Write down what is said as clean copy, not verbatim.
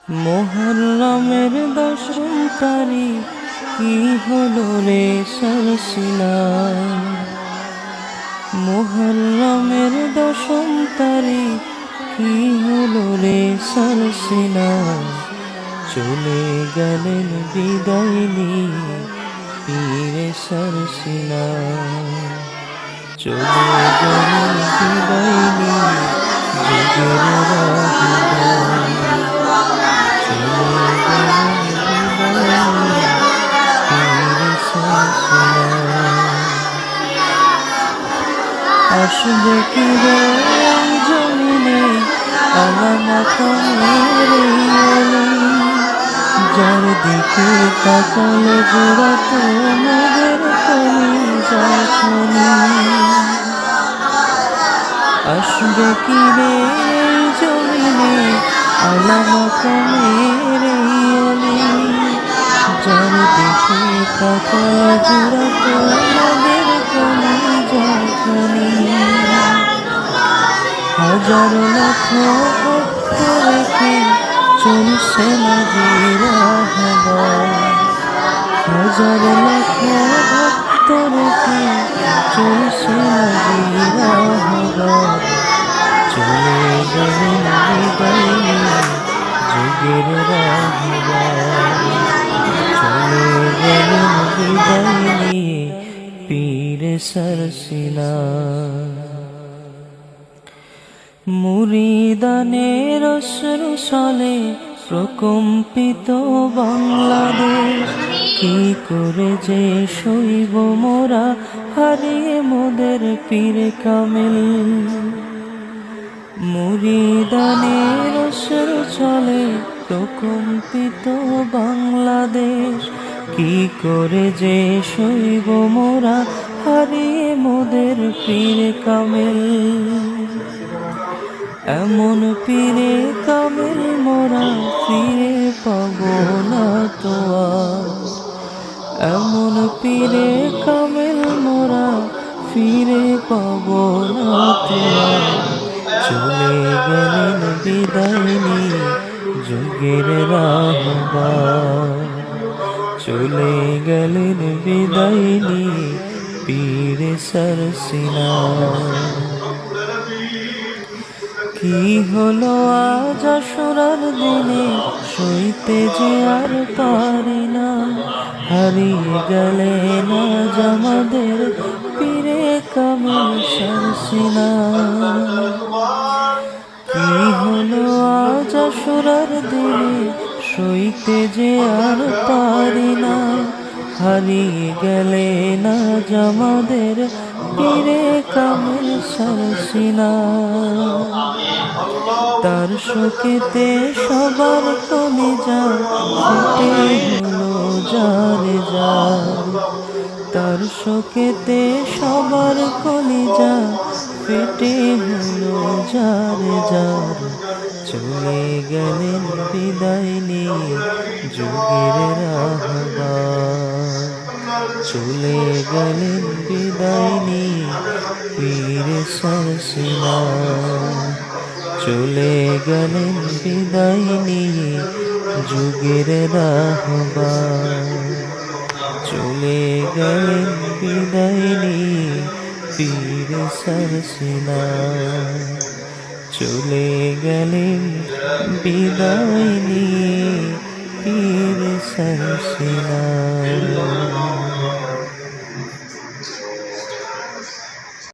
মুহররমের 10 তারিখ কি হলো রে সরসিনা। মুহররমের 10 তারিখ কি হলো রে সরসিনা। চলে গেলেন বিদায় নিয়ে পীরে সরসিনা। চলে গেলেন বিদায় নিয়ে যুগের রাহিদার। আসবে কি রে জমিনে আলামতের আলী, যার দিকে তাকালে জোড়া তোমাদের কলিজা খানি। আসবে কি রে জমিনে আলামতের আলী, যার দিকে তাকালে জোড়া তোমাদের কলিজা খানি। হাজার লাখ ভক্ত রেখে চলছে নদীর হাওয়া। হাজার লাখ ভক্ত রেখে চলছে নদীর হাওয়া। চলে গেলেন বিদায় নিয়ে যুগের রাহিদার। চলে গেলেন বিদায় নিয়ে পীরে সরসিনা। মুরিদানের অশ্রু ছলে প্রকম্পিত বাংলাদেশ, কি করে যে সইব মোরা হারিয়ে মোদের পীর কামেল। মুরিদানের অশ্রু ছলে প্রকম্পিত বাংলাদেশ, কি করে যে সইব মোরা হারিয়ে মোদের পীর কামেল। এমন পীরে কামেল মোরা ফিরে পাবো না তো আর। এমন পীরে কামেল মোরা ফিরে পাবো না তো আর। চলে গেলেন বিদায় নিয়ে যুগের রাহবার। চলে গেলেন বিদায় নিয়ে পীরে সরসিনা। কি হলো আজ আশুরার দিনে সইতে যে আর পারি না। হারিয়ে গেলেন আজ আমাদের পীরে কামেল সরসিনা। কি হলো আজ আশুরার দিনে সইতে যে আর পারি না। হারিয়ে গেলেন আজ আমাদের পীরে কামেল সরসিনা। তার শোকেতে সবার কলিজা ফেটে হলো জারে জার। তার শোকেতে সবার কলিজা ফেটে হলো জারে জার। চলে গেলেন বিদায় নিয়ে যুগের রাহবার। চলে গেলেন বিদায় নিয়ে পীরে সরসিনা। চলে গেলেন বিদায় নিয়ে যুগের রাহবার। চলে গেলেন বিদায় নিয়ে পীরে সরসিনা। চলে গেলেন বিদায় নিয়ে পীরে সরসিনা।